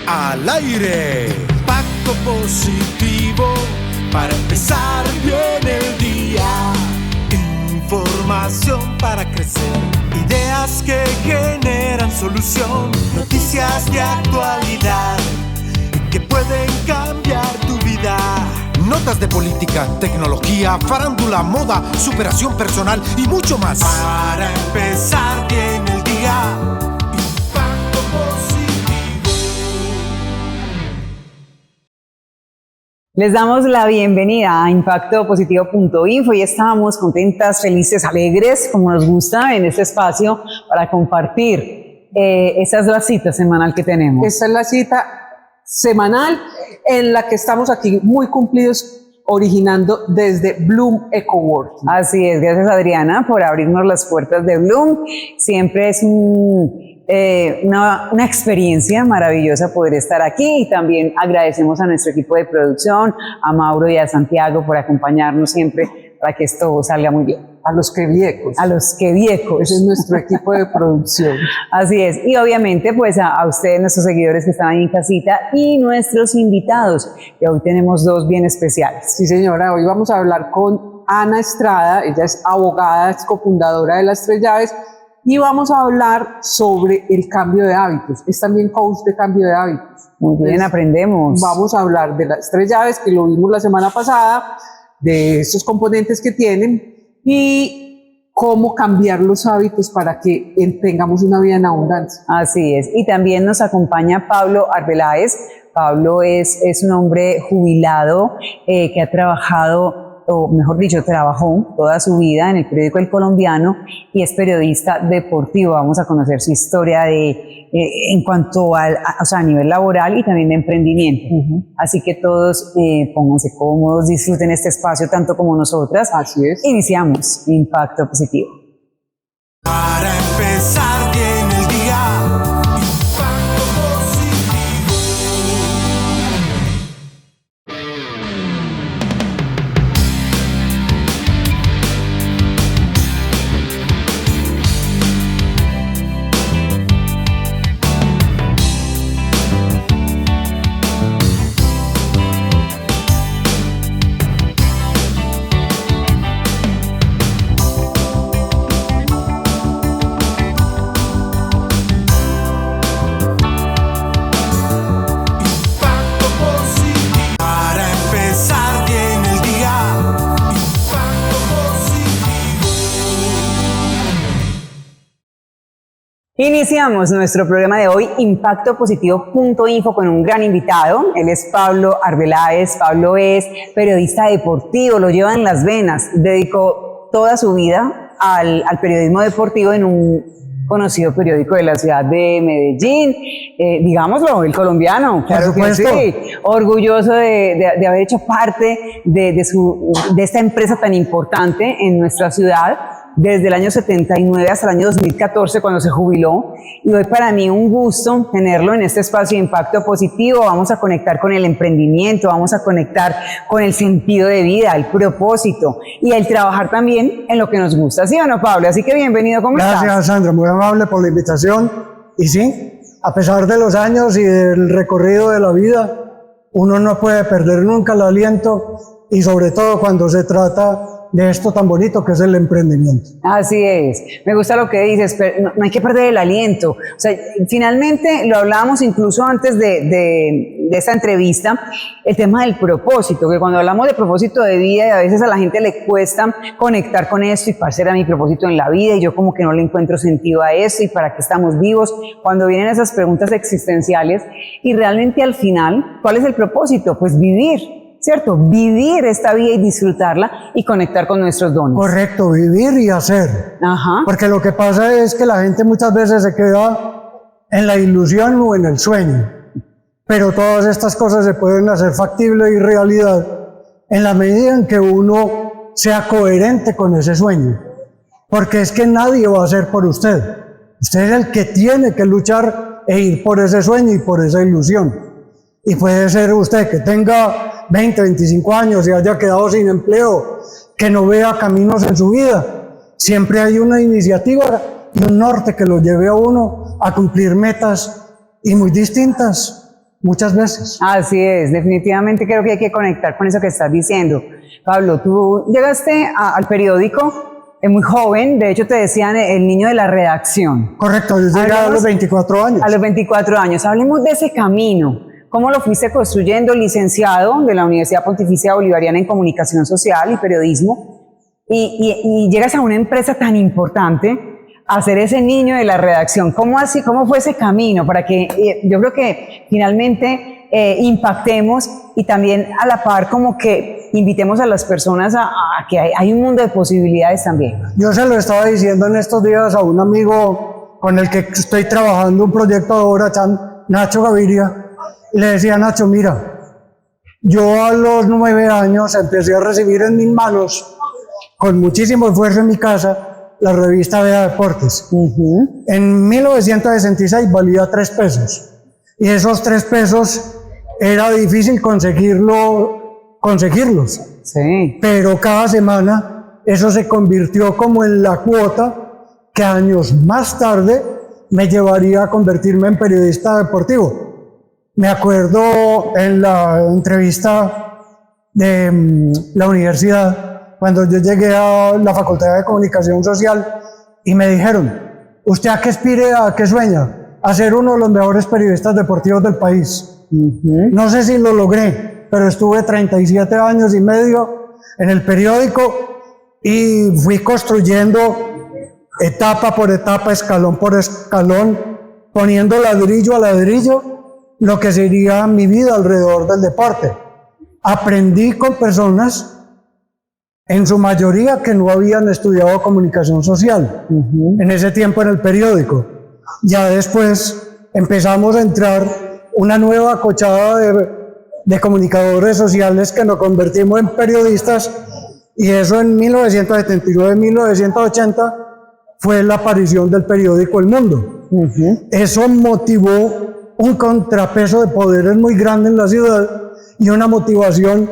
al aire. Impacto positivo para empezar bien el día. Información para crecer, ideas que generan solución, noticias de actualidad que pueden cambiar tu vida. Notas de política, tecnología, farándula, moda, superación personal y mucho más. Para empezar bien el día. Impacto positivo. Les damos la bienvenida a impactopositivo.info y estamos contentas, felices, alegres, como nos gusta en este espacio para compartir. Esa es la cita semanal que tenemos. Esta es la cita semanal en la que estamos aquí muy cumplidos, originando desde Bloom Ecoworking. Así es, gracias Adriana por abrirnos las puertas de Bloom. Siempre es una experiencia maravillosa poder estar aquí y también agradecemos a nuestro equipo de producción, a Mauro y a Santiago por acompañarnos siempre para que esto salga muy bien. A los queviecos. A los queviecos. Ese es nuestro equipo de producción. Así es. Y obviamente pues a ustedes, nuestros seguidores que están ahí en casita y nuestros invitados, que hoy tenemos dos bien especiales. Sí señora, hoy vamos a hablar con Ana Estrada, ella es abogada, es cofundadora de Las Tres Llaves y vamos a hablar sobre el cambio de hábitos. Es también coach de cambio de hábitos. Muy bien, aprendemos. Vamos a hablar de Las Tres Llaves, que lo vimos la semana pasada, de estos componentes que tienen y cómo cambiar los hábitos para que tengamos una vida en abundancia. Así es. Y también nos acompaña Pablo Arbeláez. Pablo es un hombre jubilado que ha trabajado, o mejor dicho, trabajó toda su vida en el periódico El Colombiano y es periodista deportivo. Vamos a conocer su historia en cuanto a nivel laboral y también de emprendimiento. Así que todos pónganse cómodos, disfruten este espacio tanto como nosotras. Así es. Iniciamos Impacto Positivo. Para empezar bien el día. Impacto positivo. Iniciamos nuestro programa de hoy, impactopositivo.info, con un gran invitado. Él es Pablo Arbeláez. Pablo es periodista deportivo, lo lleva en las venas. Dedicó toda su vida al periodismo deportivo en un conocido periódico de la ciudad de Medellín, digámoslo, El Colombiano. Claro que sí. Orgulloso de haber hecho parte de esta empresa tan importante en nuestra ciudad, desde el año 79 hasta el año 2014 cuando se jubiló, y hoy para mí un gusto tenerlo en este espacio de Impacto Positivo. Vamos a conectar con el emprendimiento, vamos a conectar con el sentido de vida, el propósito y el trabajar también en lo que nos gusta, ¿sí o no, Pablo? Así que bienvenido, ¿cómo estás? Gracias, Sandra, muy amable por la invitación. Y sí, a pesar de los años y del recorrido de la vida, uno no puede perder nunca el aliento, y sobre todo cuando se trata de esto tan bonito que es el emprendimiento. Así es, me gusta lo que dices, pero no hay que perder el aliento. O sea, finalmente lo hablábamos incluso antes de esta entrevista, el tema del propósito, que cuando hablamos de propósito de vida, y a veces a la gente le cuesta conectar con esto, y para ser a mi propósito en la vida, y yo como que no le encuentro sentido a esto, y para qué estamos vivos, cuando vienen esas preguntas existenciales, y realmente al final, ¿cuál es el propósito? Pues vivir, ¿cierto? Vivir esta vida y disfrutarla y conectar con nuestros dones. Correcto, vivir y hacer. Ajá. Porque lo que pasa es que la gente muchas veces se queda en la ilusión o en el sueño. Pero todas estas cosas se pueden hacer factible y realidad en la medida en que uno sea coherente con ese sueño. Porque es que nadie va a hacer por usted. Usted es el que tiene que luchar e ir por ese sueño y por esa ilusión. Y puede ser usted que tenga 20, 25 años y haya quedado sin empleo, que no vea caminos en su vida. Siempre hay una iniciativa y un norte que lo lleve a uno a cumplir metas y muy distintas. muchas veces. Así es, definitivamente creo que hay que conectar con eso que estás diciendo. Pablo, tú llegaste al periódico muy joven, de hecho te decían el niño de la redacción. Correcto, yo llegué a los 24 años. A los 24 años. Hablemos de ese camino. ¿Cómo lo fuiste construyendo, licenciado de la Universidad Pontificia Bolivariana en Comunicación Social y Periodismo? Y llegas a una empresa tan importante a ser ese niño de la redacción. ¿Cómo así? ¿Cómo fue ese camino? Para que yo creo que finalmente impactemos y también a la par como que invitemos a las personas a que hay un mundo de posibilidades también. Yo se lo estaba diciendo en estos días a un amigo con el que estoy trabajando un proyecto ahora, Nacho Gaviria. Le decía a Nacho, mira, yo a los 9 años empecé a recibir en mis manos, con muchísimo esfuerzo en mi casa, la revista Vea Deportes. En 1966 valía 3 pesos. Y esos 3 pesos era difícil conseguirlos. Sí. Pero cada semana eso se convirtió como en la cuota que años más tarde me llevaría a convertirme en periodista deportivo. Me acuerdo en la entrevista de la universidad, cuando yo llegué a la Facultad de Comunicación Social y me dijeron, ¿usted a qué aspira, a qué sueña? A ser uno de los mejores periodistas deportivos del país. No sé si lo logré, pero estuve 37 años y medio en el periódico y fui construyendo etapa por etapa, escalón por escalón, poniendo ladrillo a ladrillo lo que sería mi vida alrededor del deporte. Aprendí con personas, en su mayoría, que no habían estudiado comunicación social, en ese tiempo en el periódico. Ya después empezamos a entrar una nueva cochada de comunicadores sociales que nos convertimos en periodistas, y eso en 1979-1980 fue la aparición del periódico El Mundo. Eso motivó un contrapeso de poderes muy grande en la ciudad y una motivación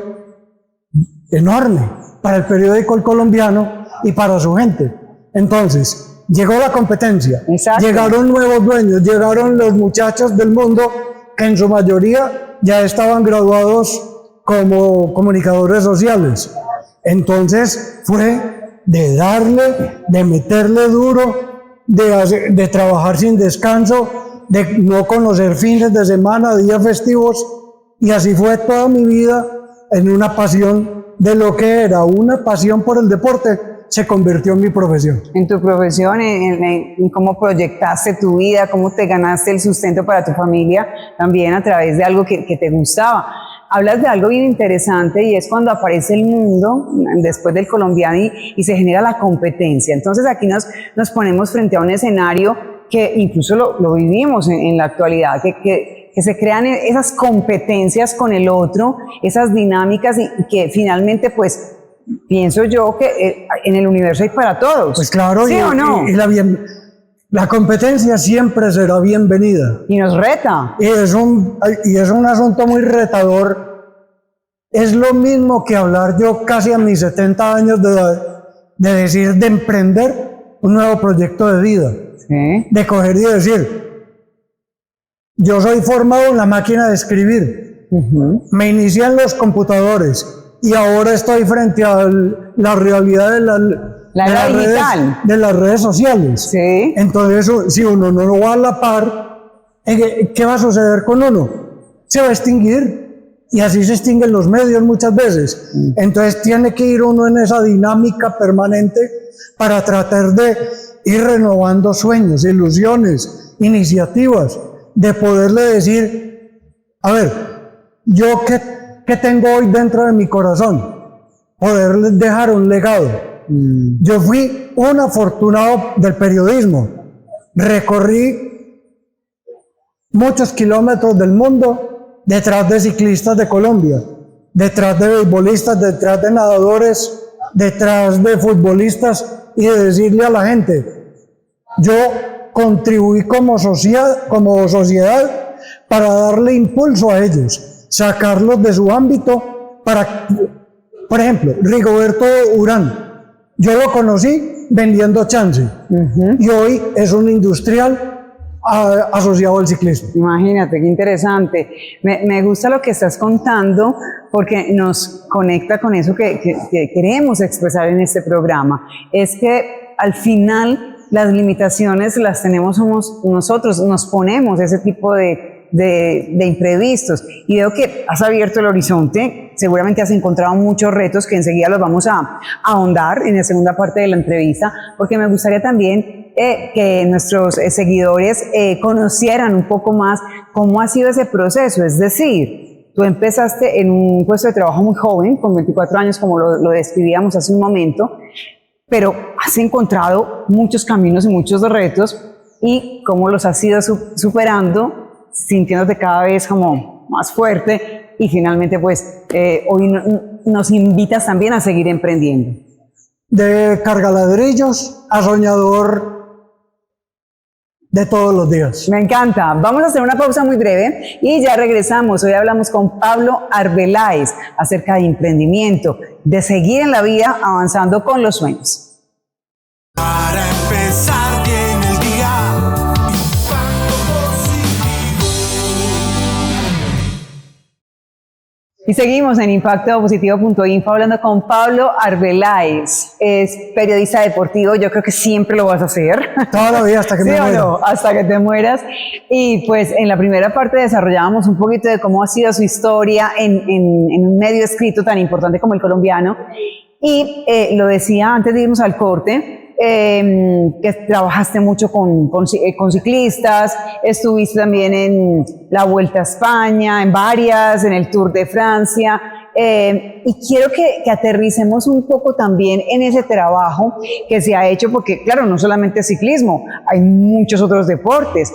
enorme para el periódico El Colombiano y para su gente. Entonces, llegó la competencia, llegaron nuevos dueños, llegaron los muchachos del Mundo que en su mayoría ya estaban graduados como comunicadores sociales. Entonces fue de darle, de meterle duro, de trabajar sin descanso, de no conocer fines de semana, días festivos, y así fue toda mi vida en una pasión de lo que era una pasión por el deporte, se convirtió en mi profesión. En tu profesión, en cómo proyectaste tu vida, cómo te ganaste el sustento para tu familia, también a través de algo que te gustaba. Hablas de algo bien interesante y es cuando aparece El Mundo después del Colombiano y se genera la competencia. Entonces aquí nos ponemos frente a un escenario que incluso lo vivimos en la actualidad, que se crean esas competencias con el otro, esas dinámicas y que finalmente pues pienso yo que en el universo hay para todos. Pues claro, ¿sí o no? Y la competencia siempre será bienvenida. Y nos reta. Y es un asunto muy retador. Es lo mismo que hablar yo casi a mis 70 años de edad, de decir, de emprender un nuevo proyecto de vida. ¿Sí? De coger y decir, yo soy formado en la máquina de escribir, me inicié en los computadores y ahora estoy frente a la realidad de las redes sociales. Sí. Entonces, si uno no lo va a la par, ¿qué va a suceder con uno? Se va a extinguir. Y así se extinguen los medios muchas veces. Entonces tiene que ir uno en esa dinámica permanente para tratar de ir renovando sueños, ilusiones, iniciativas, de poderle decir, a ver, yo qué tengo hoy dentro de mi corazón, poderle dejar un legado. Yo fui un afortunado del periodismo, recorrí muchos kilómetros del mundo detrás de ciclistas de Colombia, detrás de beisbolistas, detrás de nadadores, detrás de futbolistas, y de decirle a la gente, yo contribuí como sociedad para darle impulso a ellos, sacarlos de su ámbito para, por ejemplo, Rigoberto Urán, yo lo conocí vendiendo chance, y hoy es un industrial asociado al ciclismo. Imagínate, qué interesante. Me gusta lo que estás contando porque nos conecta con eso que queremos expresar en este programa. Es que al final las limitaciones las tenemos somos nosotros, nos ponemos ese tipo de imprevistos. Y veo que has abierto el horizonte, seguramente has encontrado muchos retos que enseguida los vamos a ahondar en la segunda parte de la entrevista, porque me gustaría también que nuestros seguidores conocieran un poco más cómo ha sido ese proceso. Es decir, tú empezaste en un puesto de trabajo muy joven, con 24 años, como lo describíamos hace un momento, pero has encontrado muchos caminos y muchos retos, y cómo los has ido superando, sintiéndote cada vez como más fuerte, y finalmente pues hoy nos invitas también a seguir emprendiendo. De cargaladrillos a soñador de todos los días. Me encanta. Vamos a hacer una pausa muy breve y ya regresamos. Hoy hablamos con Pablo Arbeláez acerca de emprendimiento, de seguir en la vida avanzando con los sueños. Para empezar bien el día, impacto positivo. Y seguimos en impactopositivo.info hablando con Pablo Arbeláez. Es periodista deportivo, yo creo que siempre lo vas a hacer. Toda la vida hasta que me muera. No, hasta que te mueras. Y pues en la primera parte desarrollábamos un poquito de cómo ha sido su historia en un medio escrito tan importante como el colombiano. Y lo decía antes de irnos al corte, que trabajaste mucho con ciclistas, estuviste también en la Vuelta a España, en varias, en el Tour de Francia, y quiero que aterricemos un poco también en ese trabajo que se ha hecho, porque claro, no solamente ciclismo, hay muchos otros deportes,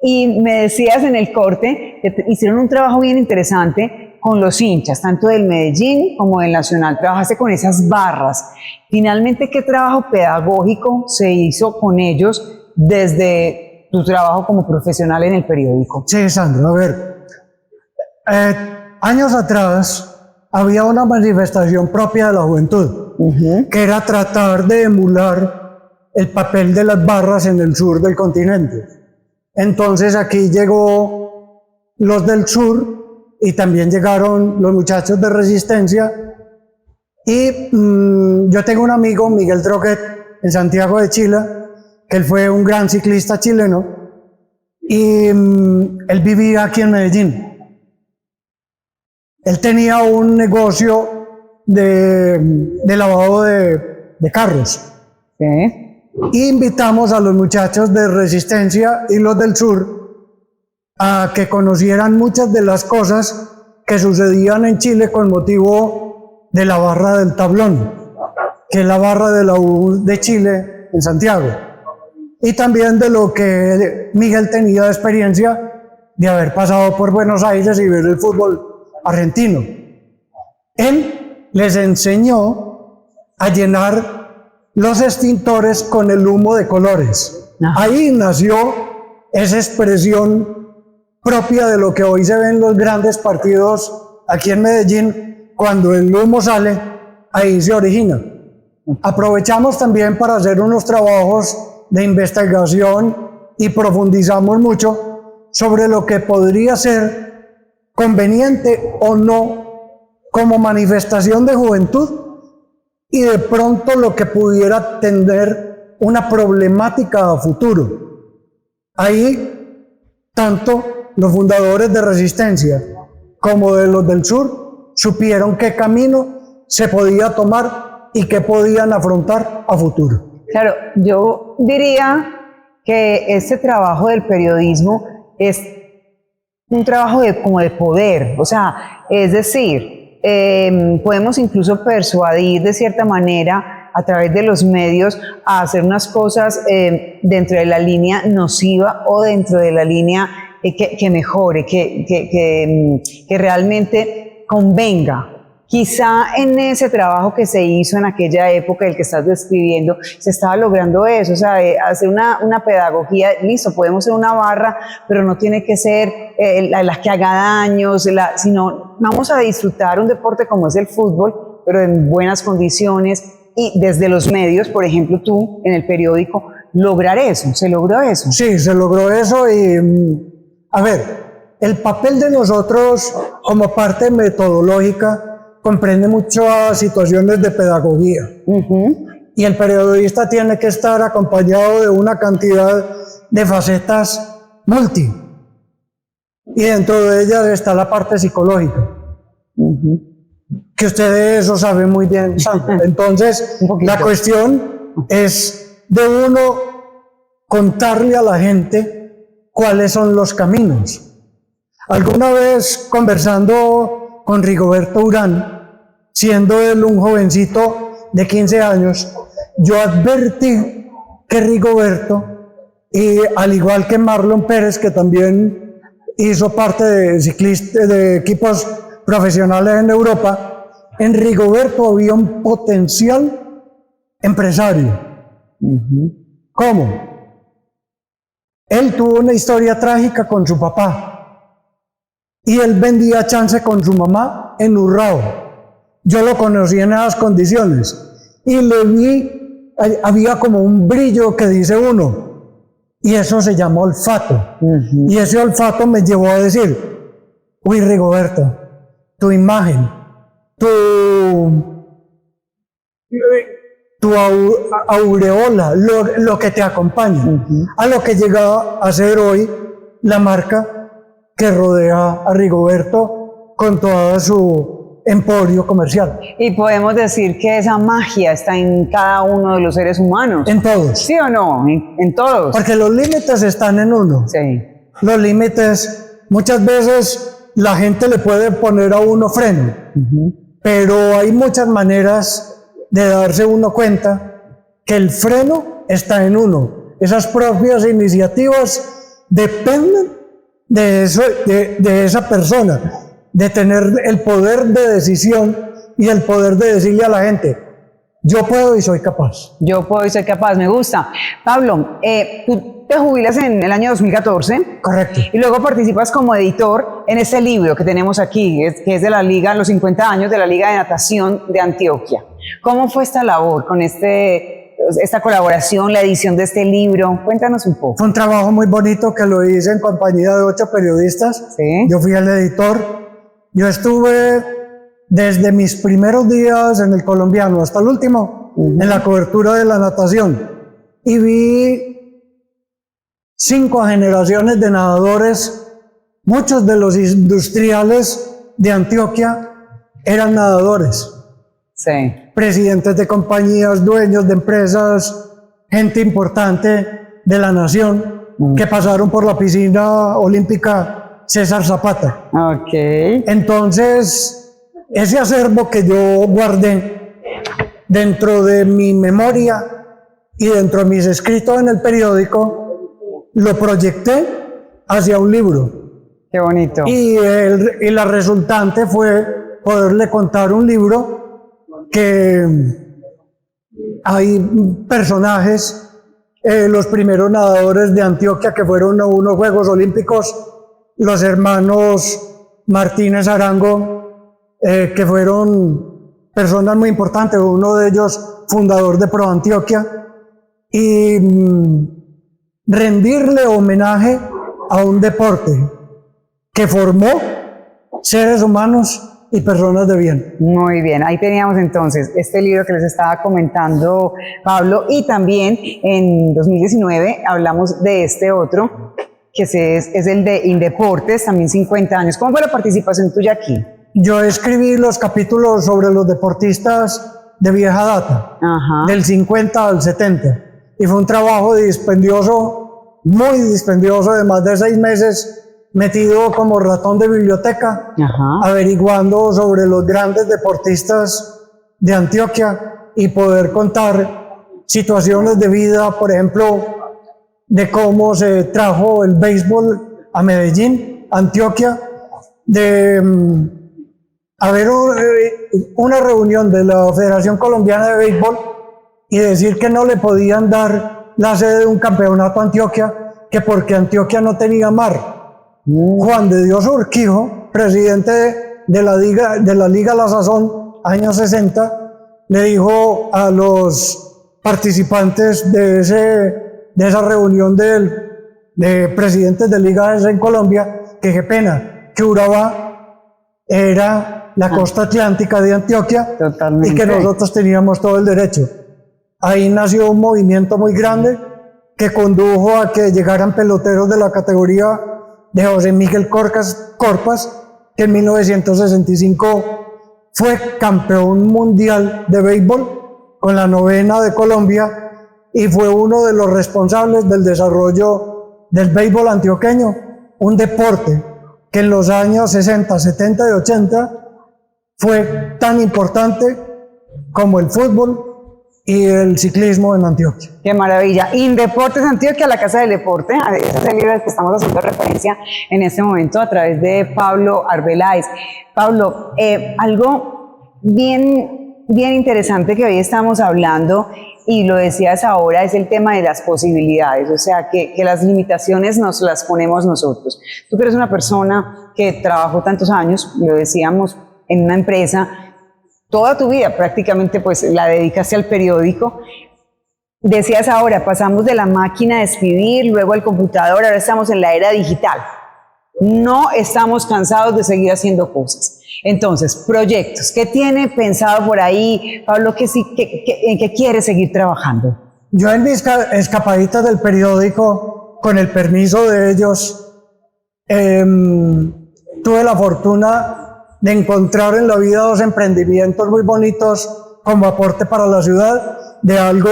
y me decías en el corte que hicieron un trabajo bien interesante con los hinchas, tanto del Medellín como del Nacional. Trabajaste con esas barras. Finalmente, ¿qué trabajo pedagógico se hizo con ellos desde tu trabajo como profesional en el periódico? Sí, Sandra, a ver. Años atrás había una manifestación propia de la juventud, que era tratar de emular el papel de las barras en el sur del continente. Entonces aquí llegó los del sur, y también llegaron los muchachos de Resistencia, y yo tengo un amigo, Miguel Troquet, en Santiago de Chile, que él fue un gran ciclista chileno, y él vivía aquí en Medellín. Él tenía un negocio de lavado de carros. Y invitamos a los muchachos de Resistencia y los del sur a que conocieran muchas de las cosas que sucedían en Chile con motivo de la barra del Tablón, que es la barra de la U de Chile en Santiago, y también de lo que Miguel tenía de experiencia de haber pasado por Buenos Aires y ver el fútbol argentino. Él les enseñó a llenar los extintores con el humo de colores. Ahí nació esa expresión propia de lo que hoy se ven los grandes partidos aquí en Medellín. Cuando el humo sale, ahí se origina. Aprovechamos también para hacer unos trabajos de investigación y profundizamos mucho sobre lo que podría ser conveniente o no como manifestación de juventud, y de pronto lo que pudiera tener una problemática a futuro. Ahí, tanto los fundadores de Resistencia como de los del sur supieron qué camino se podía tomar y qué podían afrontar a futuro. Claro, yo diría que este trabajo del periodismo es un trabajo como de poder, o sea, es decir, podemos incluso persuadir de cierta manera a través de los medios a hacer unas cosas dentro de la línea nociva o dentro de la línea que mejore, que realmente convenga. Quizá en ese trabajo que se hizo en aquella época, el que estás describiendo, se estaba logrando eso, o sea, hacer una pedagogía, listo, podemos ser una barra, pero no tiene que ser la que haga daños, sino vamos a disfrutar un deporte como es el fútbol, pero en buenas condiciones, y desde los medios, por ejemplo tú en el periódico, lograr eso. ¿Se logró eso? Sí, se logró eso y, a ver, el papel de nosotros como parte metodológica comprende muchas situaciones de pedagogía. Y el periodista tiene que estar acompañado de una cantidad de facetas multi. Y dentro de ellas está la parte psicológica. Que ustedes eso saben muy bien, Sandra. Entonces, la cuestión es de uno contarle a la gente cuáles son los caminos. Alguna vez conversando con Rigoberto Urán, siendo él un jovencito de 15 años, yo advertí que Rigoberto, y al igual que Marlon Pérez, que también hizo parte de ciclistas, de equipos profesionales en Europa, en Rigoberto había un potencial empresario. ¿Cómo? Él tuvo una historia trágica con su papá y él vendía chance con su mamá en Urrao. Yo lo conocí en esas condiciones y le vi, había como un brillo que dice uno, y eso se llama olfato. Y ese olfato me llevó a decir, uy, Rigoberto, tu imagen, tu aureola, lo que te acompaña, a lo que llega a ser hoy la marca que rodea a Rigoberto con toda su emporio comercial. Y podemos decir que esa magia está en cada uno de los seres humanos. En todos. ¿Sí o no? En todos. Porque los límites están en uno. Sí. Los límites, muchas veces la gente le puede poner a uno freno, pero hay muchas maneras de darse uno cuenta que el freno está en uno. Esas propias iniciativas dependen de eso, de esa persona, de tener el poder de decisión y el poder de decirle a la gente, yo puedo y soy capaz. Yo puedo y soy capaz, me gusta. Pablo, tú te jubilas en el año 2014. Correcto. Y luego participas como editor en este libro que tenemos aquí, que es de la Liga, los 50 años de la Liga de Natación de Antioquia. ¿Cómo fue esta labor con esta colaboración, la edición de este libro? Cuéntanos un poco. Fue un trabajo muy bonito que lo hice en compañía de 8 periodistas. Sí. Yo fui el editor. Yo estuve desde mis primeros días en el Colombiano hasta el último en la cobertura de la natación y vi 5 generaciones de nadadores. Muchos de los industriales de Antioquia eran nadadores. Sí. Presidentes de compañías, dueños de empresas, gente importante de la nación que pasaron por la piscina olímpica César Zapata. Ok. Entonces, ese acervo que yo guardé dentro de mi memoria y dentro de mis escritos en el periódico, lo proyecté hacia un libro. Qué bonito. Y la resultante fue poderle contar un libro que hay personajes, los primeros nadadores de Antioquia que fueron a unos Juegos Olímpicos, los hermanos Martínez Arango, que fueron personas muy importantes, uno de ellos fundador de Pro Antioquia, y rendirle homenaje a un deporte que formó seres humanos y personas de bien. Muy bien, ahí teníamos entonces este libro que les estaba comentando Pablo, y también en 2019 hablamos de este otro, que es el de Indeportes, también 50 años. ¿Cómo fue la participación tuya aquí? Yo escribí los capítulos sobre los deportistas de vieja data, del 50 al 70, y fue un trabajo dispendioso, muy dispendioso, de más de 6 meses, metido como ratón de biblioteca, averiguando sobre los grandes deportistas de Antioquia y poder contar situaciones de vida, por ejemplo, de cómo se trajo el béisbol a Medellín, Antioquia, de haber una reunión de la Federación Colombiana de Béisbol y decir que no le podían dar la sede de un campeonato a Antioquia, que porque Antioquia no tenía mar. Juan de Dios Urquijo, presidente de la Liga La Sazón, años 60, le dijo a los participantes de ese de esa reunión de presidentes de ligas en Colombia, que qué pena, que Urabá era la costa atlántica de Antioquia. Totalmente. Y que nosotros teníamos todo el derecho. Ahí nació un movimiento muy grande que condujo a que llegaran peloteros de la categoría de José Miguel Corpas, que en 1965 fue campeón mundial de béisbol con la 9ª de Colombia y fue uno de los responsables del desarrollo del béisbol antioqueño, un deporte que en los años 60, 70 y 80 fue tan importante como el fútbol y el ciclismo en Antioquia. Qué maravilla. Indeportes Antioquia, la Casa del Deporte. Ese es el libro al que estamos haciendo referencia en este momento a través de Pablo Arbeláez. Pablo, algo bien interesante que hoy estamos hablando, y lo decías ahora, es el tema de las posibilidades, o sea, que las limitaciones nos las ponemos nosotros. Tú que eres una persona que trabajó tantos años, lo decíamos, en una empresa, toda tu vida prácticamente pues la dedicaste al periódico. Decías ahora, pasamos de la máquina de escribir, luego al computador, ahora estamos en la era digital. No estamos cansados de seguir haciendo cosas. Entonces, proyectos, ¿qué tiene pensado por ahí, Pablo, en qué quiere seguir trabajando? Yo en mis escapaditas del periódico, con el permiso de ellos, tuve la fortuna de encontrar en la vida dos emprendimientos muy bonitos como aporte para la ciudad, de algo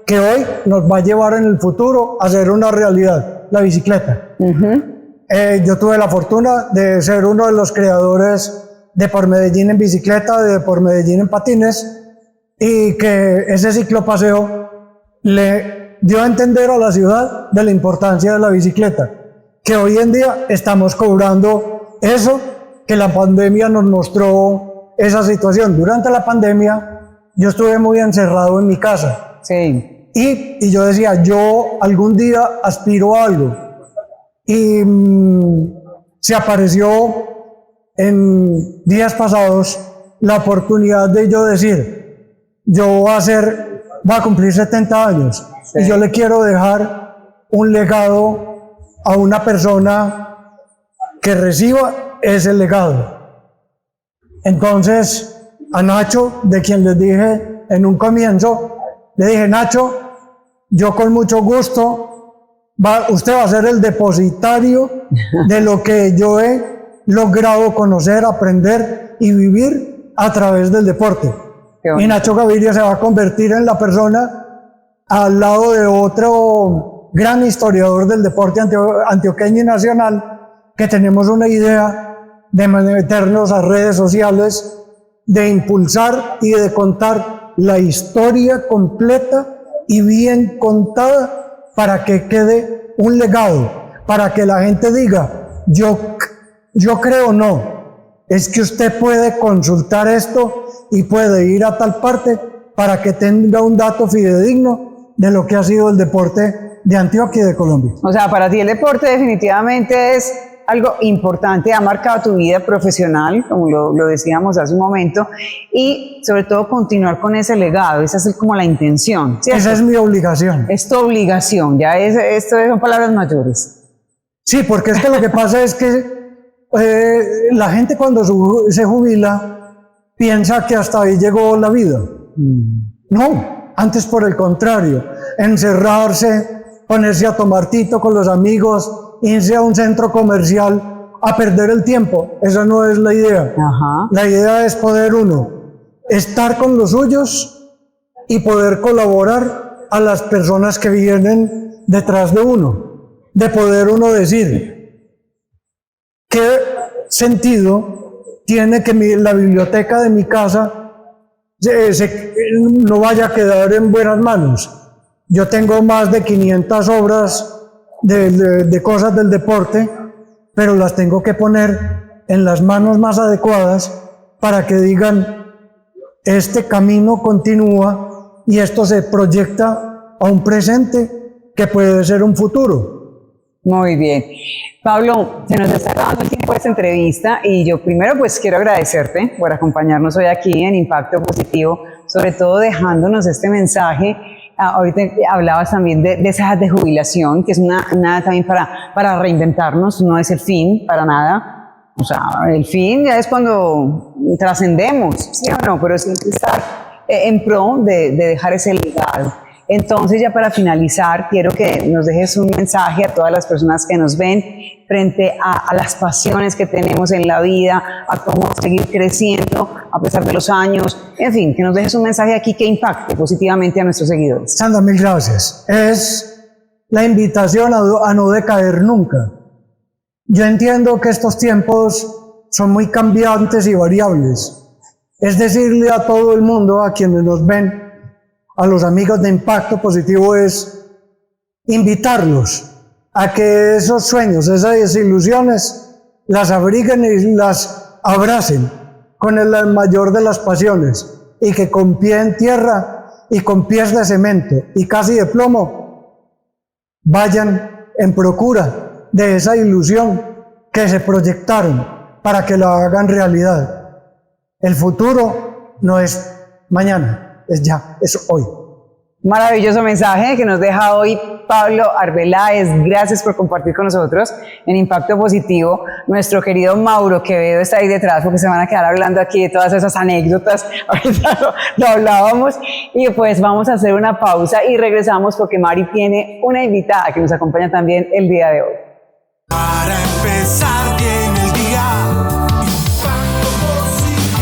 que hoy nos va a llevar en el futuro a ser una realidad, la bicicleta. Yo tuve la fortuna de ser uno de los creadores de Por Medellín en bicicleta, de Por Medellín en patines, y que ese ciclopaseo le dio a entender a la ciudad de la importancia de la bicicleta, que hoy en día estamos cobrando eso, que la pandemia nos mostró esa situación. Durante la pandemia yo estuve muy encerrado en mi casa. Sí. Y yo decía, yo algún día aspiro a algo. Y se apareció en días pasados la oportunidad de yo decir, yo voy a cumplir 70 años, sí, y yo le quiero dejar un legado a una persona que reciba ese legado. Entonces, a Nacho, de quien les dije en un comienzo, le dije, Nacho, yo con mucho gusto, usted va a ser el depositario de lo que yo he logrado conocer, aprender y vivir a través del deporte. Y Nacho Gaviria se va a convertir en la persona al lado de otro gran historiador del deporte antioqueño y nacional, que tenemos una idea de meternos a redes sociales, de impulsar y de contar la historia completa y bien contada para que quede un legado, para que la gente diga, yo creo no, es que usted puede consultar esto y puede ir a tal parte para que tenga un dato fidedigno de lo que ha sido el deporte de Antioquia y de Colombia. O sea, para ti el deporte definitivamente es algo importante, ha marcado tu vida profesional, como lo decíamos hace un momento, y sobre todo continuar con ese legado, esa es como la intención, ¿cierto? Esa es mi obligación. Es tu obligación, ya esto son palabras mayores. Sí, porque es que lo que pasa es que la gente cuando se jubila piensa que hasta ahí llegó la vida. No, antes por el contrario, encerrarse, ponerse a tomar tito con los amigos, irse a un centro comercial a perder el tiempo. Esa no es la idea. Ajá. La idea es poder uno estar con los suyos y poder colaborar a las personas que vienen detrás de uno. De poder uno decir, ¿qué sentido tiene que la biblioteca de mi casa no vaya a quedar en buenas manos? Yo tengo más de 500 obras de cosas del deporte, pero las tengo que poner en las manos más adecuadas para que digan, este camino continúa y esto se proyecta a un presente que puede ser un futuro. Muy bien. Pablo, se nos está acabando el tiempo de esta entrevista y yo primero pues quiero agradecerte por acompañarnos hoy aquí en Impacto Positivo, sobre todo dejándonos este mensaje Ahorita hablabas también de esa edad de jubilación, que es una edad también para reinventarnos, no es el fin para nada. O sea, el fin ya es cuando trascendemos, ¿sí o no? Pero es estar en pro de dejar ese legado. Entonces, ya para finalizar, quiero que nos dejes un mensaje a todas las personas que nos ven frente a las pasiones que tenemos en la vida, a cómo seguir creciendo a pesar de los años, en fin, que nos dejes un mensaje aquí que impacte positivamente a nuestros seguidores. Sandra, mil gracias. Es la invitación a no decaer nunca. Yo entiendo que estos tiempos son muy cambiantes y variables. Es decirle a todo el mundo, a quienes nos ven, a los amigos de Impacto Positivo, es invitarlos a que esos sueños, esas ilusiones, las abriguen y las abracen con la mayor de las pasiones, y que con pie en tierra y con pies de cemento y casi de plomo vayan en procura de esa ilusión que se proyectaron para que la hagan realidad. El futuro no es mañana, es ya, es hoy. Maravilloso mensaje que nos deja hoy Pablo Arbeláez. Gracias por compartir con nosotros en Impacto Positivo. Nuestro querido Mauro Quevedo está ahí detrás, porque se van a quedar hablando aquí de todas esas anécdotas. Ahorita lo hablábamos. Y pues vamos a hacer una pausa y regresamos, porque Mari tiene una invitada que nos acompaña también el día de hoy. Para empezar bien el día, Impacto Positivo.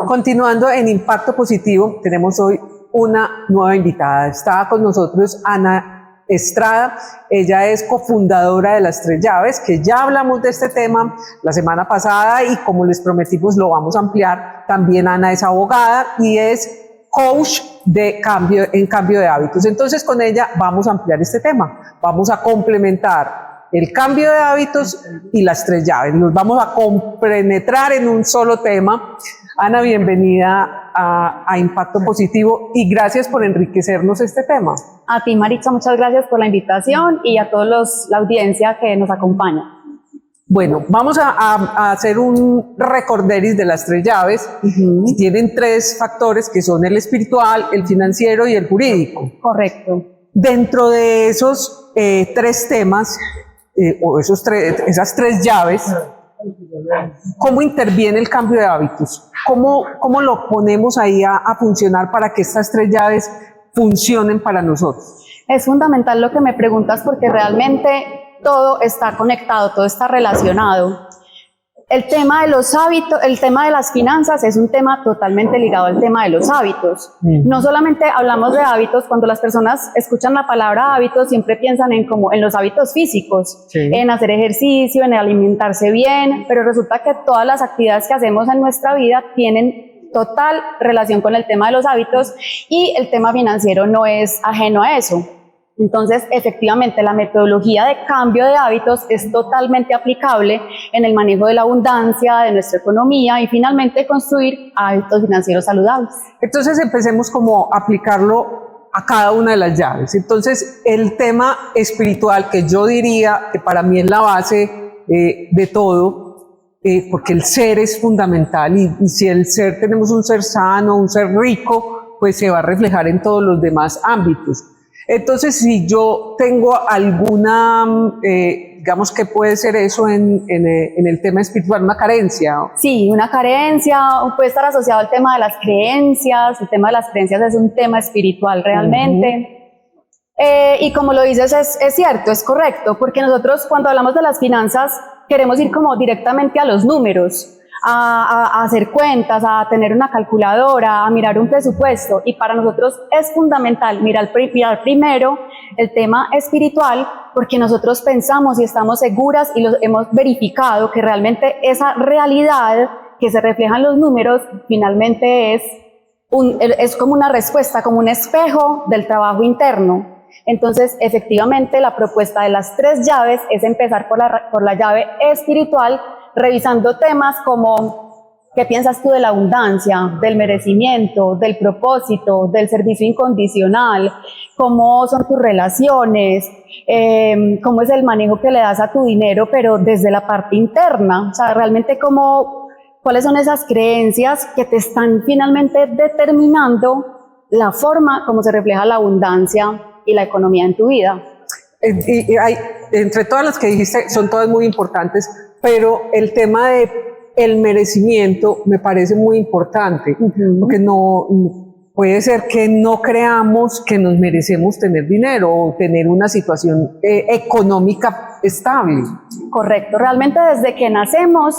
Continuando en Impacto Positivo, tenemos hoy una nueva invitada. Está con nosotros Ana Estrada. Ella es cofundadora de Las Tres Llaves, que ya hablamos de este tema la semana pasada y, como les prometimos, lo vamos a ampliar. También Ana es abogada y es coach en cambio de hábitos. Entonces, con ella vamos a ampliar este tema. Vamos a complementar el cambio de hábitos y las tres llaves. Nos vamos a compenetrar en un solo tema. Ana, bienvenida a Impacto Positivo y gracias por enriquecernos este tema. A ti, Maritza, muchas gracias por la invitación y a toda la audiencia que nos acompaña. Bueno, vamos a hacer un recorderis de las tres llaves. Y tienen tres factores, que son el espiritual, el financiero y el jurídico. Correcto. Dentro de esos tres temas, esas tres llaves, ¿cómo interviene el cambio de hábitos? ¿Cómo lo ponemos ahí a funcionar para que estas tres llaves funcionen para nosotros? Es fundamental lo que me preguntas, porque realmente todo está conectado, todo está relacionado. El tema de los hábitos, el tema de las finanzas es un tema totalmente ligado al tema de los hábitos. No solamente hablamos de hábitos, cuando las personas escuchan la palabra hábitos siempre piensan en los hábitos físicos, en hacer ejercicio, en alimentarse bien, pero resulta que todas las actividades que hacemos en nuestra vida tienen total relación con el tema de los hábitos, y el tema financiero no es ajeno a eso. Entonces, efectivamente, la metodología de cambio de hábitos es totalmente aplicable en el manejo de la abundancia, de nuestra economía, y finalmente construir hábitos financieros saludables. Entonces, empecemos como a aplicarlo a cada una de las llaves. Entonces, el tema espiritual, que yo diría que para mí es la base de todo, porque el ser es fundamental, y si el ser, tenemos un ser sano, un ser rico, pues se va a reflejar en todos los demás ámbitos. Entonces, si yo tengo alguna, digamos, que puede ser eso en el tema espiritual, una carencia. Sí, una carencia puede estar asociado al tema de las creencias. El tema de las creencias es un tema espiritual realmente. Y como lo dices, es cierto, es correcto, porque nosotros, cuando hablamos de las finanzas, queremos ir como directamente a los números, a hacer cuentas, a tener una calculadora, a mirar un presupuesto, y para nosotros es fundamental mirar primero el tema espiritual, porque nosotros pensamos y estamos seguras y lo hemos verificado que realmente esa realidad que se refleja en los números finalmente es como una respuesta, como un espejo del trabajo interno. Entonces, efectivamente, la propuesta de las 3 llaves es empezar por la llave espiritual, revisando temas como ¿qué piensas tú de la abundancia, del merecimiento, del propósito, del servicio incondicional? ¿Cómo son tus relaciones? ¿Cómo es el manejo que le das a tu dinero, pero desde la parte interna? O sea, realmente ¿cuáles son esas creencias que te están finalmente determinando la forma como se refleja la abundancia y la economía en tu vida? Entre todas las que dijiste, son todas muy importantes, pero el tema de el merecimiento me parece muy importante, porque no puede ser que no creamos que nos merecemos tener dinero o tener una situación económica estable. Correcto, realmente desde que nacemos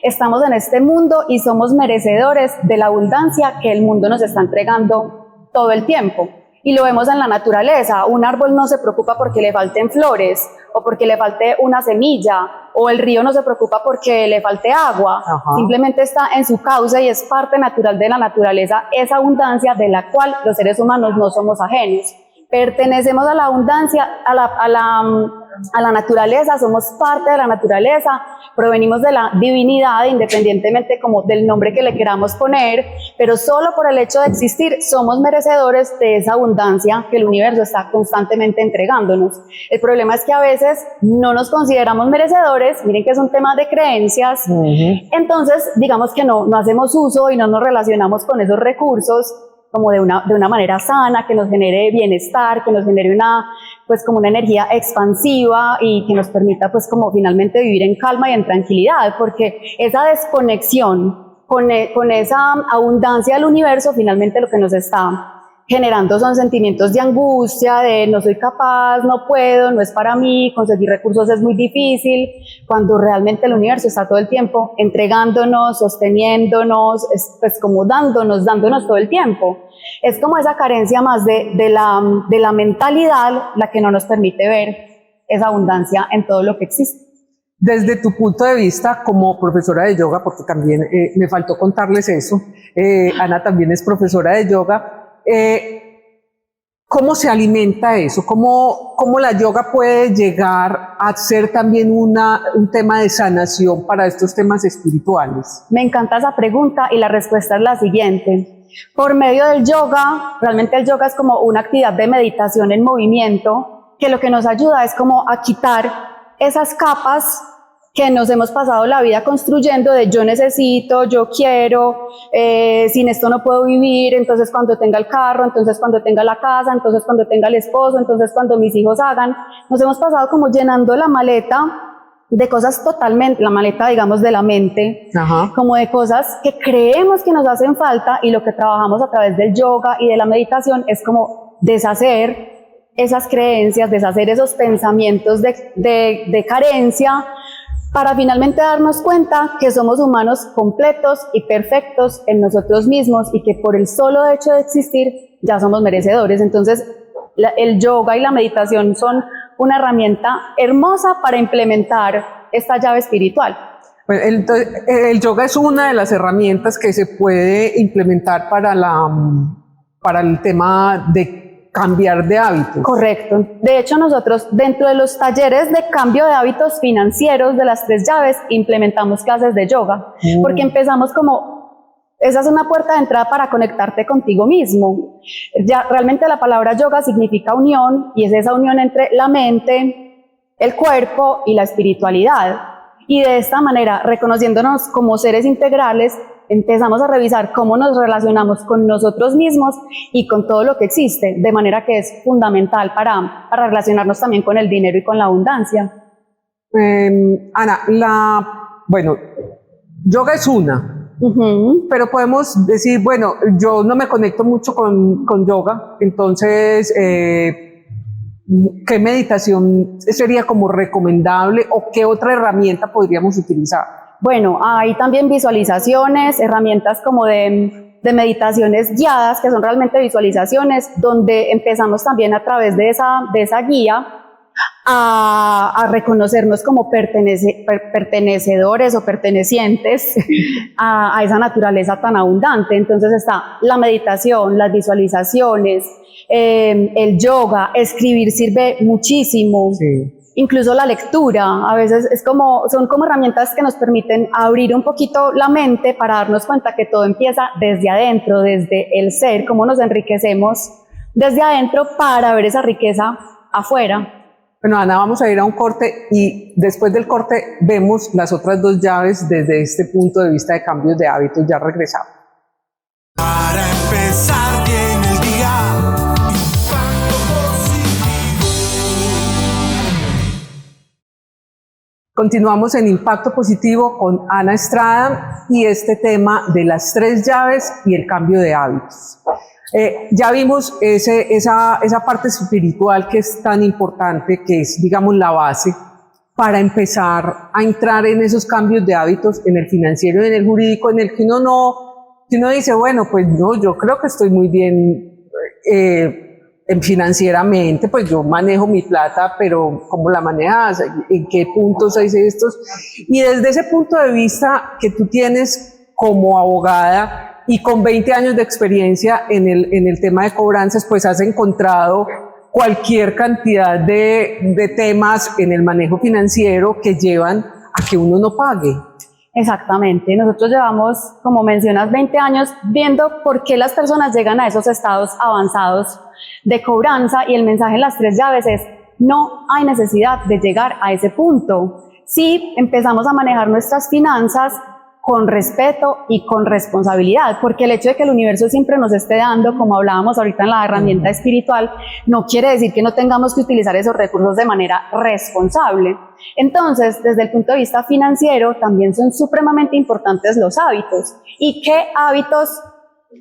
estamos en este mundo y somos merecedores de la abundancia que el mundo nos está entregando todo el tiempo. Y lo vemos en la naturaleza. Un árbol no se preocupa porque le falten flores o porque le falte una semilla, o el río no se preocupa porque le falte agua. Ajá. Simplemente está en su cauce y es parte natural de la naturaleza esa abundancia de la cual los seres humanos no somos ajenos. Pertenecemos a la abundancia, a la naturaleza, somos parte de la naturaleza, provenimos de la divinidad, independientemente como del nombre que le queramos poner, pero solo por el hecho de existir somos merecedores de esa abundancia que el universo está constantemente entregándonos. El problema es que a veces no nos consideramos merecedores, miren que es un tema de creencias, entonces digamos que no hacemos uso y no nos relacionamos con esos recursos como de una manera sana, que nos genere bienestar, que nos genere como una energía expansiva y que nos permita pues como finalmente vivir en calma y en tranquilidad, porque esa desconexión con esa abundancia del universo finalmente lo que nos está generando son sentimientos de angustia, de no soy capaz, no puedo, no es para mí, conseguir recursos es muy difícil, cuando realmente el universo está todo el tiempo entregándonos, sosteniéndonos, pues como dándonos todo el tiempo. Es como esa carencia más de la mentalidad la que no nos permite ver esa abundancia en todo lo que existe. Desde tu punto de vista como profesora de yoga, porque también me faltó contarles eso, Ana también es profesora de yoga, ¿cómo se alimenta eso? ¿Cómo la yoga puede llegar a ser también un tema de sanación para estos temas espirituales? Me encanta esa pregunta y la respuesta es la siguiente. Por medio del yoga, realmente el yoga es como una actividad de meditación en movimiento, que lo que nos ayuda es como a quitar esas capas que nos hemos pasado la vida construyendo de yo necesito, yo quiero, sin esto no puedo vivir, entonces cuando tenga el carro, entonces cuando tenga la casa, entonces cuando tenga el esposo, entonces cuando mis hijos hagan. Nos hemos pasado como llenando la maleta de cosas totalmente, la maleta digamos de la mente, como de cosas que creemos que nos hacen falta, y lo que trabajamos a través del yoga y de la meditación es como deshacer esas creencias, deshacer esos pensamientos de carencia, para finalmente darnos cuenta que somos humanos completos y perfectos en nosotros mismos y que por el solo hecho de existir ya somos merecedores. Entonces el yoga y la meditación son una herramienta hermosa para implementar esta llave espiritual. Bueno, el yoga es una de las herramientas que se puede implementar para el tema de cambiar de hábitos. Correcto. De hecho, nosotros dentro de los talleres de cambio de hábitos financieros de las 3 llaves implementamos clases de yoga, porque empezamos esa es una puerta de entrada para conectarte contigo mismo. Ya realmente la palabra yoga significa unión, y es esa unión entre la mente, el cuerpo y la espiritualidad. Y de esta manera, reconociéndonos como seres integrales, empezamos a revisar cómo nos relacionamos con nosotros mismos y con todo lo que existe, de manera que es fundamental para relacionarnos también con el dinero y con la abundancia. Ana, yoga es una, pero podemos decir, bueno, yo no me conecto mucho con yoga, entonces, ¿qué meditación sería como recomendable o qué otra herramienta podríamos utilizar? Bueno, hay también visualizaciones, herramientas como de meditaciones guiadas, que son realmente visualizaciones, donde empezamos también a través de esa guía a reconocernos como pertenecedores o pertenecientes a esa naturaleza tan abundante. Entonces está la meditación, las visualizaciones, el yoga, escribir sirve muchísimo. Sí. Incluso la lectura, a veces son como herramientas que nos permiten abrir un poquito la mente para darnos cuenta que todo empieza desde adentro, desde el ser, cómo nos enriquecemos desde adentro para ver esa riqueza afuera. Bueno, Ana, vamos a ir a un corte y después del corte vemos las otras dos llaves desde este punto de vista de cambios de hábitos. Ya regresamos. Para empezar bien el día, impacto positivo. Continuamos en Impacto Positivo con Ana Estrada y este tema de las 3 llaves y el cambio de hábitos. Ya vimos esa parte espiritual que es tan importante, que es, digamos, la base para empezar a entrar en esos cambios de hábitos en el financiero y en el jurídico, en el que uno dice, bueno, pues no, yo creo que estoy muy bien financieramente, pues yo manejo mi plata, pero ¿cómo la manejas? ¿En qué puntos hay estos? Y desde ese punto de vista que tú tienes como abogada, y con 20 años de experiencia en el tema de cobranzas, pues has encontrado cualquier cantidad de temas en el manejo financiero que llevan a que uno no pague. Exactamente, nosotros llevamos, como mencionas, 20 años viendo por qué las personas llegan a esos estados avanzados de cobranza, y el mensaje en las 3 llaves es: no hay necesidad de llegar a ese punto. Si empezamos a manejar nuestras finanzas con respeto y con responsabilidad, porque el hecho de que el universo siempre nos esté dando, como hablábamos ahorita en la herramienta espiritual, no quiere decir que no tengamos que utilizar esos recursos de manera responsable. Entonces, desde el punto de vista financiero, también son supremamente importantes los hábitos. ¿Y qué hábitos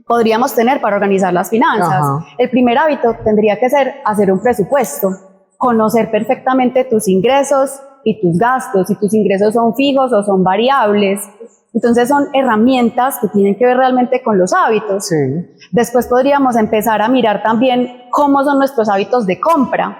podríamos tener para organizar las finanzas? Ajá. El primer hábito tendría que ser hacer un presupuesto, conocer perfectamente tus ingresos y tus gastos, si tus ingresos son fijos o son variables. Entonces son herramientas que tienen que ver realmente con los hábitos. Sí. Después podríamos empezar a mirar también cómo son nuestros hábitos de compra,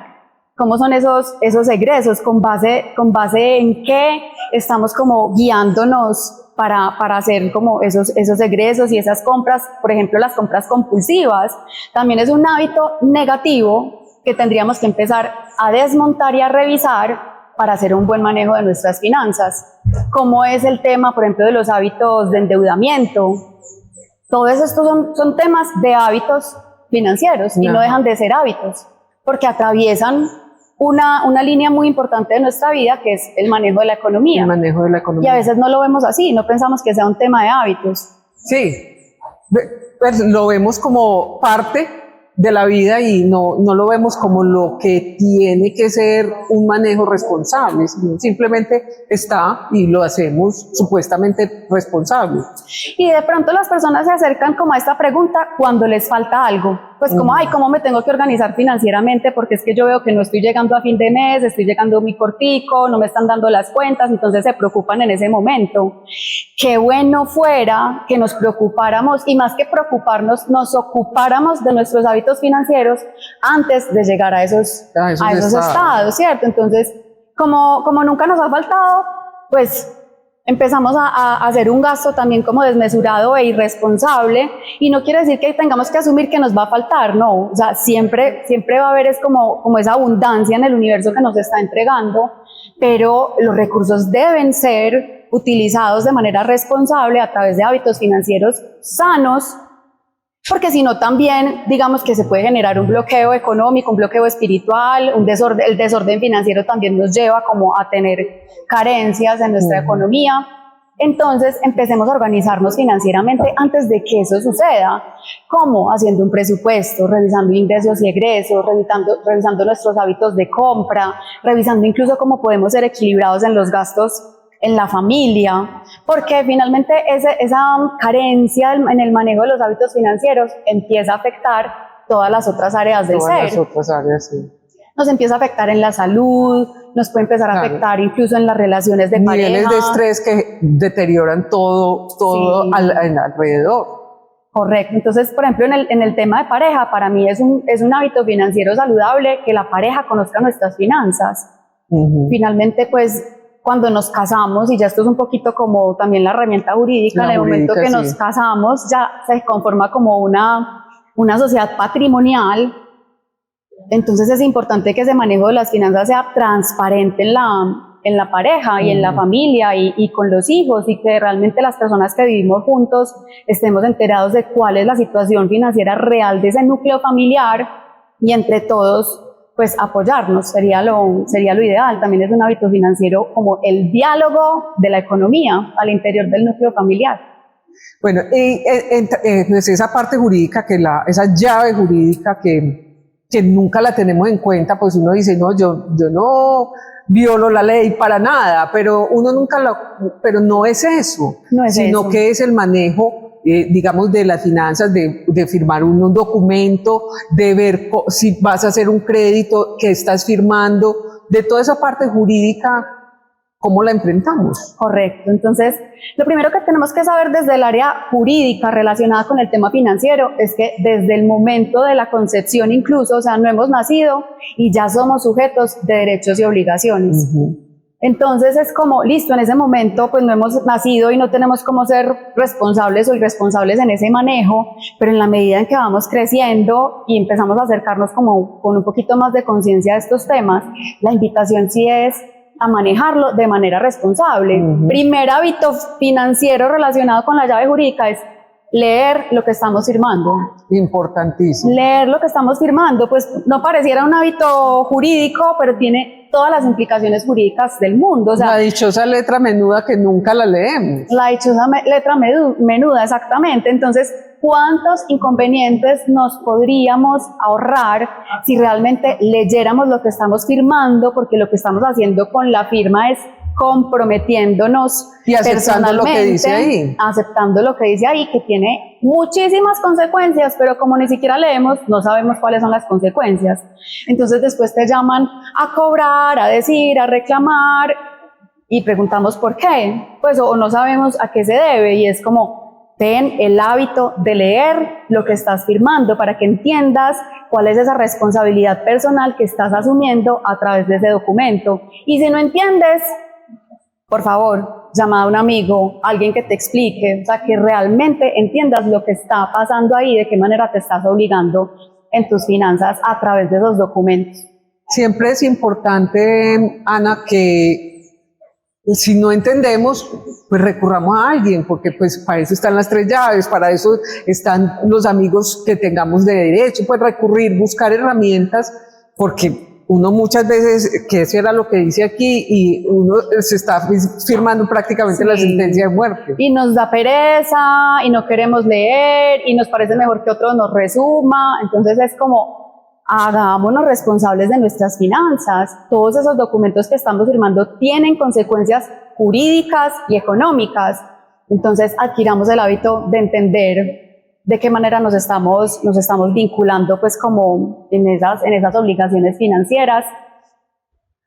cómo son esos egresos, con base en qué estamos como guiándonos para hacer como esos egresos y esas compras. Por ejemplo, las compras compulsivas también es un hábito negativo que tendríamos que empezar a desmontar y a revisar para hacer un buen manejo de nuestras finanzas. Como es el tema, por ejemplo, de los hábitos de endeudamiento. Todos estos son temas de hábitos financieros y no dejan de ser hábitos, porque atraviesan una línea muy importante de nuestra vida, que es el manejo de la economía. El manejo de la economía. Y a veces no lo vemos así, no pensamos que sea un tema de hábitos. Sí, pues lo vemos como parte de la vida y no lo vemos como lo que tiene que ser un manejo responsable, sino simplemente está y lo hacemos supuestamente responsable. Y de pronto las personas se acercan como a esta pregunta cuando les falta algo, pues como, ay, ¿cómo me tengo que organizar financieramente? Porque es que yo veo que no estoy llegando a fin de mes, estoy llegando muy cortico, no me están dando las cuentas, entonces se preocupan en ese momento. Qué bueno fuera que nos preocupáramos, y más que preocuparnos, nos ocupáramos de nuestros hábitos financieros antes de llegar a esos estados, ¿cierto? Entonces, como nunca nos ha faltado, pues empezamos a hacer un gasto también como desmesurado e irresponsable, y no quiere decir que tengamos que asumir que nos va a faltar, no, o sea, siempre va a haber es como esa abundancia en el universo que nos está entregando, pero los recursos deben ser utilizados de manera responsable a través de hábitos financieros sanos, porque si no también digamos que se puede generar un bloqueo económico, un bloqueo espiritual, el desorden financiero también nos lleva como a tener carencias en nuestra economía. Entonces empecemos a organizarnos financieramente antes de que eso suceda. ¿Cómo? Haciendo un presupuesto, revisando ingresos y egresos, revisando nuestros hábitos de compra, revisando incluso cómo podemos ser equilibrados en los gastos en la familia, porque finalmente esa carencia en el manejo de los hábitos financieros empieza a afectar todas las otras áreas del ser. Todas las otras áreas, sí. Nos empieza a afectar en la salud, nos puede empezar a Claro. afectar incluso en las relaciones de Niveles pareja. de estrés que deterioran todo Sí. alrededor. Correcto. Entonces, por ejemplo, en el tema de pareja, para mí es un hábito financiero saludable que la pareja conozca nuestras finanzas. Ujú. Finalmente, pues, cuando nos casamos, y ya esto es un poquito como también la herramienta jurídica, La en el momento que jurídica, nos sí. casamos, ya se conforma como una sociedad patrimonial. Entonces es importante que ese manejo de las finanzas sea transparente en la pareja y en la familia y con los hijos, y que realmente las personas que vivimos juntos estemos enterados de cuál es la situación financiera real de ese núcleo familiar, y entre todos pues apoyarnos sería lo ideal. También es un hábito financiero como el diálogo de la economía al interior del núcleo familiar. Bueno, y pues esa parte jurídica, esa llave jurídica que nunca la tenemos en cuenta, pues uno dice, no, yo no violo la ley para nada, pero uno nunca pero no es eso, No es sino eso. que es el manejo, digamos, de las finanzas, de firmar un documento, de ver si vas a hacer un crédito, que estás firmando, de toda esa parte jurídica, ¿cómo la enfrentamos? Correcto. Entonces, lo primero que tenemos que saber desde el área jurídica relacionada con el tema financiero es que desde el momento de la concepción incluso, o sea, no hemos nacido y ya somos sujetos de derechos y obligaciones. Ujú. Entonces es como, listo, en ese momento pues no hemos nacido y no tenemos cómo ser responsables o irresponsables en ese manejo, pero en la medida en que vamos creciendo y empezamos a acercarnos como con un poquito más de conciencia de estos temas, la invitación sí es a manejarlo de manera responsable. Primer hábito financiero relacionado con la llave jurídica es leer lo que estamos firmando. Importantísimo. Leer lo que estamos firmando, pues no pareciera un hábito jurídico, pero tiene todas las implicaciones jurídicas del mundo. O sea, La dichosa letra menuda que nunca la leemos. la dichosa letra menuda, exactamente. Entonces, ¿cuántos inconvenientes nos podríamos ahorrar si realmente leyéramos lo que estamos firmando? Porque lo que estamos haciendo con la firma es comprometiéndonos Y aceptando lo que personalmente, dice ahí. aceptando lo que dice ahí, que tiene muchísimas consecuencias, pero como ni siquiera leemos, no sabemos cuáles son las consecuencias. Entonces después te llaman a cobrar, a decir, a reclamar, y preguntamos por qué, pues o no sabemos a qué se debe, y es como, ten el hábito de leer lo que estás firmando para que entiendas cuál es esa responsabilidad personal que estás asumiendo a través de ese documento. Y si no entiendes, por favor, llama a un amigo, alguien que te explique, o sea, que realmente entiendas lo que está pasando ahí, de qué manera te estás obligando en tus finanzas a través de esos documentos. Siempre es importante, Ana, que si no entendemos, pues recurramos a alguien, porque pues para eso están las 3 llaves, para eso están los amigos que tengamos de derecho, pues recurrir, buscar herramientas, porque uno muchas veces, que eso era lo que dice aquí, y uno se está firmando prácticamente la sentencia de muerte. Y nos da pereza, y no queremos leer, y nos parece mejor que otro nos resuma. Entonces es como, hagámonos responsables de nuestras finanzas. Todos esos documentos que estamos firmando tienen consecuencias jurídicas y económicas. Entonces adquiramos el hábito de entender de qué manera nos estamos vinculando pues como en esas obligaciones financieras.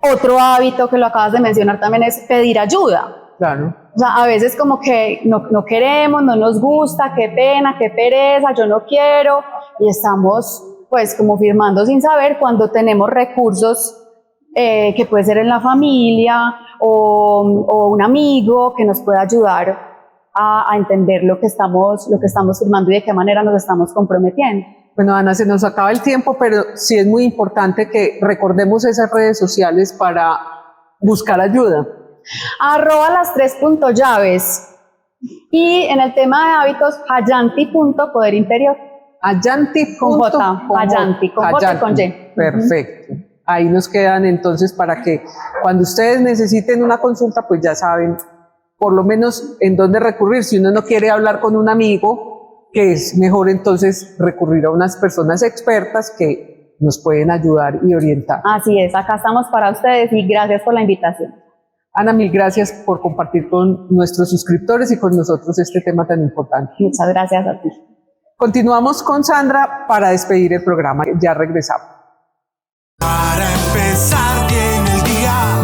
Otro hábito que lo acabas de mencionar también es pedir ayuda. Claro. O sea, a veces como que no queremos, no nos gusta, qué pena, qué pereza, yo no quiero, y estamos pues como firmando sin saber, cuando tenemos recursos que puede ser en la familia o un amigo que nos pueda ayudar a entender lo que estamos firmando y de qué manera nos estamos comprometiendo. Bueno, Ana, se nos acaba el tiempo, pero sí es muy importante que recordemos esas redes sociales para buscar ayuda. @las3.llaves, y en el tema de hábitos, hayanti.poderinterior. Hayanti. Con J, Hayanti, con J y con Y. Perfecto. Ahí nos quedan entonces para que cuando ustedes necesiten una consulta, pues ya saben por lo menos en dónde recurrir. Si uno no quiere hablar con un amigo, que es mejor entonces recurrir a unas personas expertas que nos pueden ayudar y orientar. Así es, acá estamos para ustedes y gracias por la invitación. Ana, mil gracias por compartir con nuestros suscriptores y con nosotros este tema tan importante. Muchas gracias a ti. Continuamos con Sandra para despedir el programa. Ya regresamos. Para empezar bien el día,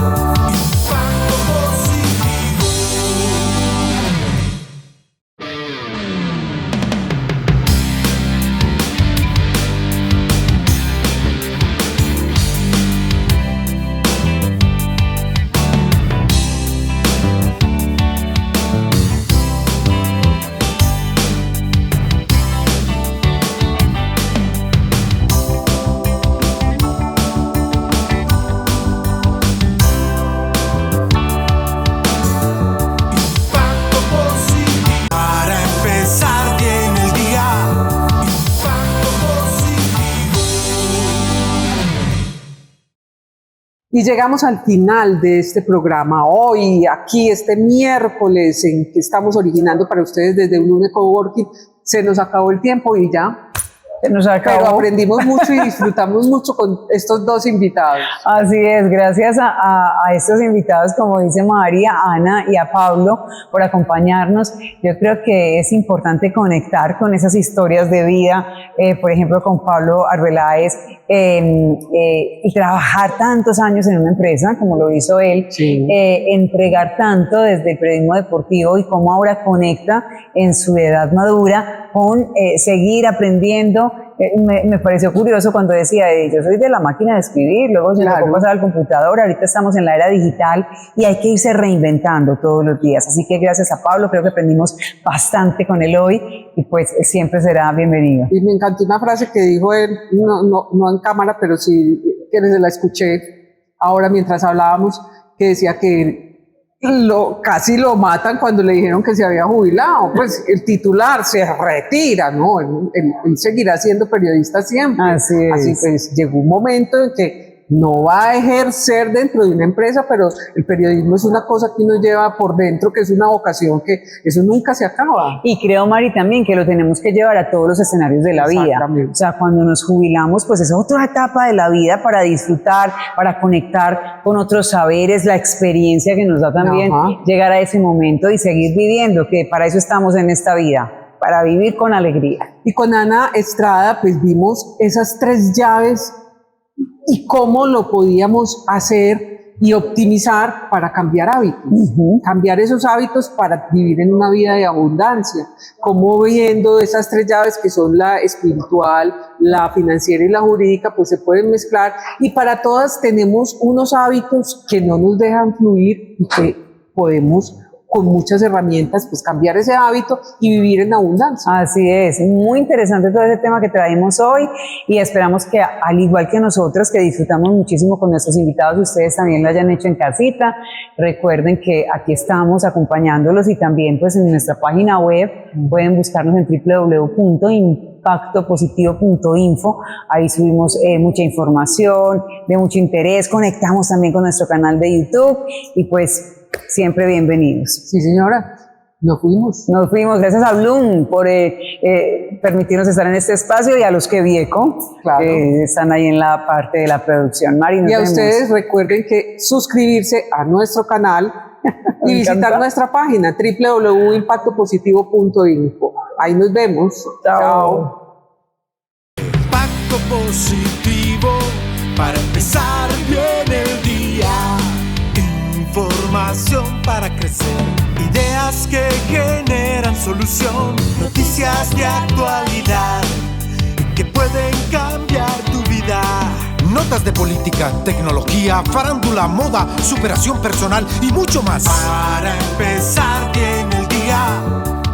Y llegamos al final de este programa. Hoy, aquí, este miércoles, en que estamos originando para ustedes desde Blue Coworking, se nos acabó el tiempo y ya. Se nos acabó. Pero aprendimos mucho y disfrutamos mucho con estos dos invitados. Así es, gracias a estos invitados, como dice María, a Ana y a Pablo, por acompañarnos. Yo creo que es importante conectar con esas historias de vida, por ejemplo, con Pablo Arbeláez, y trabajar tantos años en una empresa, como lo hizo él, Sí. entregar tanto desde el periodismo deportivo y cómo ahora conecta en su edad madura con seguir aprendiendo. Me pareció curioso cuando decía, yo soy de la máquina de escribir, luego se me tocó pasar al computador, ahorita estamos en la era digital y hay que irse reinventando todos los días. Así que gracias a Pablo, creo que aprendimos bastante con él hoy y pues siempre será bienvenido. Y me encantó una frase que dijo él, no en cámara, pero sí que se la escuché ahora mientras hablábamos, que decía que casi lo matan cuando le dijeron que se había jubilado. Pues el titular se retira, ¿no? Él seguirá siendo periodista siempre. Así es. Así pues llegó un momento en que no va a ejercer dentro de una empresa, pero el periodismo es una cosa que uno lleva por dentro, que es una vocación, que eso nunca se acaba. Y creo, Mari, también que lo tenemos que llevar a todos los escenarios de la vida. O sea, cuando nos jubilamos, pues es otra etapa de la vida para disfrutar, para conectar con otros saberes, la experiencia que nos da también llegar a ese momento y seguir viviendo, que para eso estamos en esta vida, para vivir con alegría. Y con Ana Estrada, pues vimos esas 3 llaves y cómo lo podíamos hacer y optimizar para cambiar hábitos, cambiar esos hábitos para vivir en una vida de abundancia, como viendo esas 3 llaves que son la espiritual, la financiera y la jurídica, pues se pueden mezclar y para todas tenemos unos hábitos que no nos dejan fluir y que podemos con muchas herramientas, pues cambiar ese hábito y vivir en abundancia. Así es, muy interesante todo ese tema que traemos hoy y esperamos que al igual que nosotros, que disfrutamos muchísimo con nuestros invitados, ustedes también lo hayan hecho en casita. Recuerden que aquí estamos acompañándolos y también pues en nuestra página web pueden buscarnos en www.impactopositivo.info. Ahí subimos mucha información de mucho interés, conectamos también con nuestro canal de YouTube y pues siempre bienvenidos. Sí, señora, nos fuimos. Nos fuimos, gracias a Bloom por permitirnos estar en este espacio y a los que Vieco están ahí en la parte de la producción. Mari, nos vemos. Ustedes recuerden que suscribirse a nuestro canal y visitar nuestra página www.impactopositivo.info. Ahí nos vemos. Chao. Impacto positivo para empezar bien el día. Información para crecer, ideas que generan solución, noticias de actualidad que pueden cambiar tu vida. Notas de política, tecnología, farándula, moda, superación personal y mucho más. Para empezar bien el día.